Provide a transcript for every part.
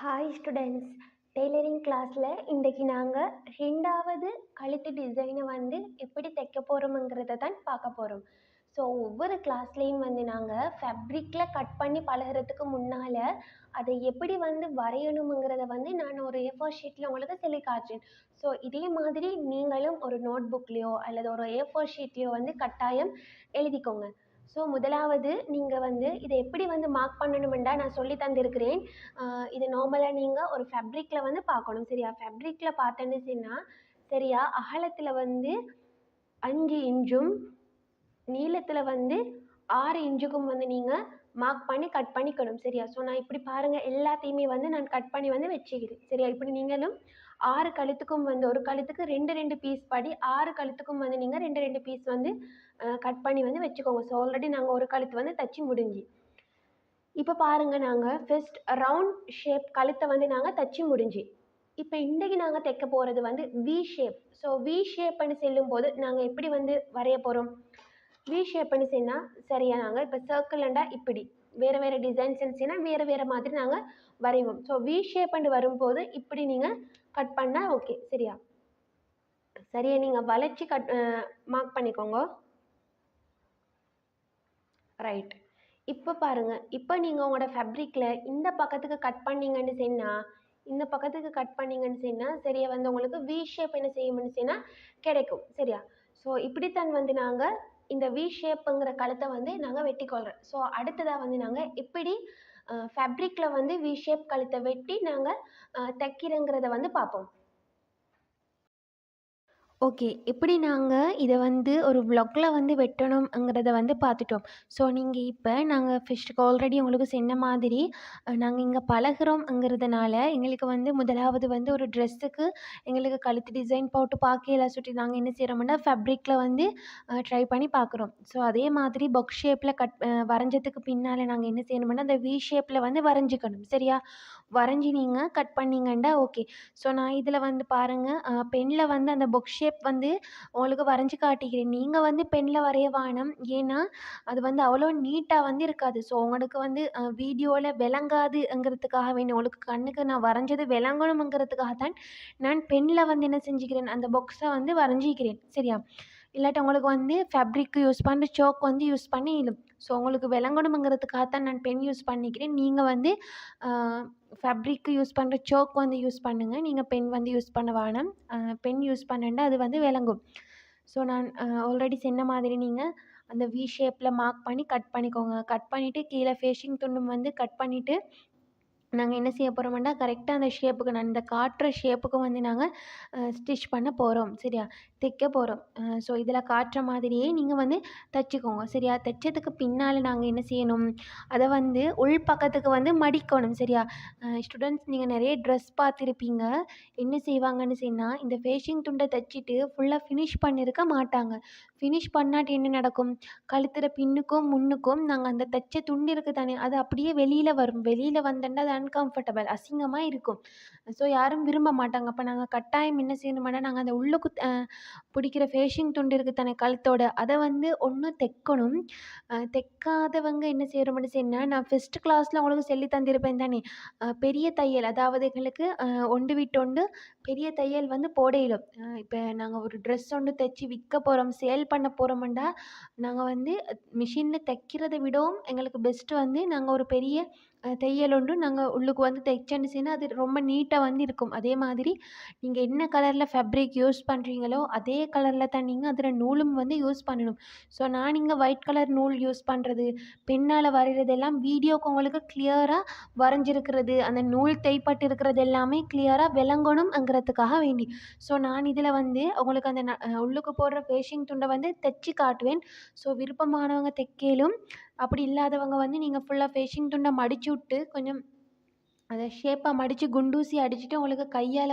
Hi students. Tailoring கிளாஸில் இன்றைக்கி நாங்கள் ரெண்டாவது கழுத்து டிசைனை எப்படி தைக்க போகிறோம்ங்கிறத தான் பார்க்க போகிறோம். ஸோ ஒவ்வொரு கிளாஸ்லேயும் நாங்கள் ஃபேப்ரிக்கில் கட் பண்ணி பழகிறதுக்கு முன்னால் அதை எப்படி வரையணுங்கிறத நான் ஒரு A4 ஷீட்டில் உங்களுக்கு சொல்லி காட்டுறேன். ஸோ இதே மாதிரி நீங்களும் ஒரு நோட் புக்லேயோ அல்லது ஒரு A4 ஷீட்லேயோ கட்டாயம் எழுதிக்கோங்க. ஸோ முதலாவது நீங்கள் இதை எப்படி மார்க் பண்ணணுமெண்டா நான் சொல்லி தந்திருக்கிறேன். இது நார்மலாக நீங்கள் ஒரு ஃபேப்ரிக்கில் பார்க்கணும். சரியா? ஃபேப்ரிக்கில் பார்த்தேன்னு சொன்னால் சரியா அகலத்தில் 5 இன்ச்சும் நீளத்தில் 6 இன்ச்சுக்கும் நீங்கள் மார்க் பண்ணி கட் பண்ணிக்கணும். சரியா? ஸோ நான் இப்படி பாருங்கள், எல்லாத்தையுமே நான் கட் பண்ணி வச்சுக்கிறேன். சரியா? இப்படி நீங்களும் 6 கழுத்துக்கும் ஒரு கழுத்துக்கு 2 பீஸ் படி 6 கழுத்துக்கும் நீங்கள் 2 பீஸ் கட் பண்ணி வச்சுக்கோங்க. ஸோ ஆல்ரெடி நாங்கள் ஒரு கழுத்து தச்சு முடிஞ்சு. இப்போ பாருங்கள், நாங்கள் ஃபர்ஸ்ட் ரவுண்ட் ஷேப் கழுத்தை நாங்கள் தச்சு முடிஞ்சு. இப்போ இன்றைக்கி நாங்கள் தைக்க போகிறது வி ஷேப். ஸோ வி ஷேப்னு செல்லும்போது நாங்கள் எப்படி வரைய போகிறோம்? வி ஷேப்னு சொன்னால் சரியா நாங்கள் இப்போ சர்க்கிள்ண்டா இப்படி வேறு வேறு டிசைன்ஸ் இருந்துச்சுன்னா வேறு மாதிரி நாங்கள் வரைவோம். ஸோ வி ஷேப்னு வரும்போது இப்படி நீங்கள் கட் பண்ணால் ஓகே. சரியா? சரியா, நீங்கள் வளைச்சி மார்க் பண்ணிக்கோங்க. ரைட். இப்போ பாருங்கள், இப்போ நீங்கள் உங்களோட ஃபேப்ரிக்கில் இந்த பக்கத்துக்கு கட் பண்ணிங்கன்னு சொன்னால் இந்த பக்கத்துக்கு கட் பண்ணிங்கன்னு சொன்னால் சரியா உங்களுக்கு வி ஷேப் என்ன செய்யும்னு சொன்னால் கிடைக்கும். சரியா? ஸோ இப்படித்தான் நாங்கள் இந்த வி ஷேப்புங்கிற கழுத்தை நாங்கள் வெட்டிக்கொள்கிறோம். ஸோ அடுத்ததாக நாங்கள் எப்படி ஃபேப்ரிக்கில் வி ஷேப் கழுத்தை வெட்டி நாங்கள் தைக்கிறோங்கிறத பார்ப்போம். ஓகே. எப்படி நாங்கள் இதை ஒரு வ்ளாகில் வெட்டணுங்கிறத பார்த்துட்டோம். ஸோ நீங்கள் இப்போ நாங்கள் ஃபர்ஸ்ட்டுக்கு ஆல்ரெடி உங்களுக்கு சொன்ன மாதிரி நாங்கள் இங்கே பழகுறோம்ங்கிறதுனால எங்களுக்கு முதலாவது ஒரு ட்ரெஸ்ஸுக்கு எங்களுக்கு கழுத்து டிசைன் போட்டு பார்க்கல சுட்டி நாங்கள் என்ன செய்கிறோம்னா ஃபேப்ரிக்கில் ட்ரை பண்ணி பார்க்குறோம். ஸோ அதே மாதிரி பாக்ஸ் ஷேப்பில் வரைஞ்சதுக்கு பின்னால் நாங்கள் என்ன செய்யணும்னா அந்த வி ஷேப்பில் வரைஞ்சிக்கணும். சரியா? வரைஞ்சி நீங்கள் கட் பண்ணிங்கன்னா ஓகே. ஸோ நான் இதில் பாருங்கள், பெனில் அந்த பாக்ஸ் ஷேப் உங்களுக்கு வரைஞ்சி காட்டிக்கிறேன். நீங்கள் பெனில் வரைய வேணும். ஏன்னா அது அவ்வளோ நீட்டாக இருக்காது. ஸோ உங்களுக்கு வீடியோவில் விளங்காதுங்கிறதுக்காக வேணும், உங்களுக்கு கண்ணுக்கு நான் வரைஞ்சது விளங்கணுங்கிறதுக்காக தான் நான் பெனில் என்ன செஞ்சுக்கிறேன், அந்த பாக்ஸை வரைஞ்சிக்கிறேன். சரியா? இல்லாட்டி உங்களுக்கு ஃபேப்ரிக்கு யூஸ் பண்ணுற சோக் யூஸ் பண்ணி இழும். ஸோ உங்களுக்கு விளங்கணுங்கிறதுக்காகத்தான் நான் பென் யூஸ் பண்ணிக்கிறேன். நீங்கள் ஃபேப்ரிக்கு யூஸ் பண்ணுற சோக் யூஸ் பண்ணுங்கள். நீங்கள் பென் யூஸ் பண்ண வேணாம். பென் யூஸ் பண்ணேன்டா அது விளங்கும். ஸோ நான் ஆல்ரெடி சொன்ன மாதிரி நீங்கள் அந்த வி ஷேப்பில் மார்க் பண்ணி கட் பண்ணிக்கோங்க. கட் பண்ணிவிட்டு கீழே ஃபேஷிங் துண்டும் கட் பண்ணிவிட்டு நாங்கள் என்ன செய்ய போகிறோம்னா கரெக்டாக அந்த ஷேப்புக்கு நான் இந்த காட்டுற ஷேப்புக்கு நாங்கள் ஸ்டிச் பண்ண போகிறோம். சரியா? தைக்க போகிறோம். ஸோ இதில் காட்டுற மாதிரியே நீங்கள் தைச்சிக்கோங்க. சரியா? தைச்சதுக்கு பின்னால் நாங்கள் என்ன செய்யணும், அதை உள் பக்கத்துக்கு மடிக்கணும். சரியா? ஸ்டூடெண்ட்ஸ், நீங்கள் நிறைய ட்ரெஸ் பார்த்துருப்பீங்க. என்ன செய்வாங்கன்னு சொன்னால் இந்த ஃபேஷிங் துண்டை தைச்சிட்டு ஃபுல்லாக ஃபினிஷ் பண்ணியிருக்க மாட்டாங்க. ஃபினிஷ் பண்ணாட்டி என்ன நடக்கும், கழுத்துற பின்னுக்கும் முன்னுக்கும் நாங்கள் அந்த தைச்ச துண்டு இருக்குது தானே, அது அப்படியே வெளியில் வரும். வெளியில் வந்தேன்னா அது அன்கம்ஃபர்டபுள், அசிங்கமாக இருக்கும். ஸோ யாரும் விரும்ப மாட்டாங்க. அப்போ நாங்கள் கட்டாயம் என்ன செய்யணுமானா நாங்கள் அந்த உள்ளுக்கு பிடிக்கிற ஃபேஷிங் துண்டு இருக்குது தானே கழுத்தோட, அதை ஒன்று தைக்கணும். தைக்காதவங்க என்ன செய்கிறோம்னு சொன்னால் நான் ஃபஸ்ட்டு கிளாஸில் உங்களுக்கு சொல்லி தந்திருப்பேன் தானே, பெரிய தையல், அதாவது எங்களுக்கு ஒன்று விட்டு ஒன்று பெரிய தையல் போடையிலும். இப்போ நாங்கள் ஒரு ட்ரெஸ் ஒன்று தைச்சி விற்க போகிறோம், சேல் பண்ண போகிறோம்டா நாங்கள் மிஷினில் தைக்கிறத விடவும் எங்களுக்கு பெஸ்ட்டு நாங்கள் ஒரு பெரிய தையல் ஒன்று நாங்கள் உள்ளுக்கு தைச்சேன்னு சொன்னால் அது ரொம்ப நீட்டாக இருக்கும். அதே மாதிரி நீங்கள் என்ன கலரில் ஃபேப்ரிக் யூஸ் பண்ணுறீங்களோ அதே கலரில் தான் நீங்கள் அதில் நூலும் யூஸ் பண்ணணும். ஸோ நான் இங்கே ஒயிட் கலர் நூல் யூஸ் பண்ணுறது, பெண்ணால் வரைகிறது எல்லாம் வீடியோக்கு உங்களுக்கு கிளியராக வரைஞ்சிருக்கிறது, அந்த நூல் தைப்பட்டு இருக்கிறது எல்லாமே கிளியராக விளங்கணுங்கிறதுக்காக வேண்டி. ஸோ நான் இதில் உங்களுக்கு அந்த உள்ளுக்கு போடுற ஃபேஷிங் துண்டை தைச்சி காட்டுவேன். ஸோ விருப்பமானவங்க தைக்கலும், அப்படி இல்லாதவங்க நீங்கள் ஃபுல்லாக ஃபேஷிங் துண்டை மடிச்சு விட்டு கொஞ்சம் அதை ஷேப்பாக மடித்து குண்டூசி அடிச்சுட்டு உங்களுக்கு கையால்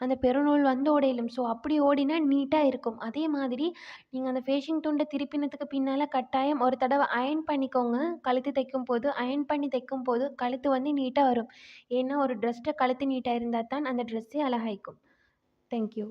அந்த பெருநூல் உடையிலும். ஸோ அப்படி ஓடினா நீட்டாக இருக்கும். அதே மாதிரி நீங்கள் அந்த ஃபேஷிங் துண்டை திருப்பினதுக்கு பின்னால் கட்டாயம் ஒரு தடவை அயர்ன் பண்ணிக்கோங்க. கழுத்து தைக்கும் போது அயர்ன் பண்ணி தைக்கும் போது கழுத்து நீட்டாக வரும். ஏன்னா ஒரு ட்ரெஸ்ஸில் கழுத்து நீட்டாக இருந்தால் தான் அந்த ட்ரெஸ்ஸே அழகாய்க்கும். தேங்க்யூ.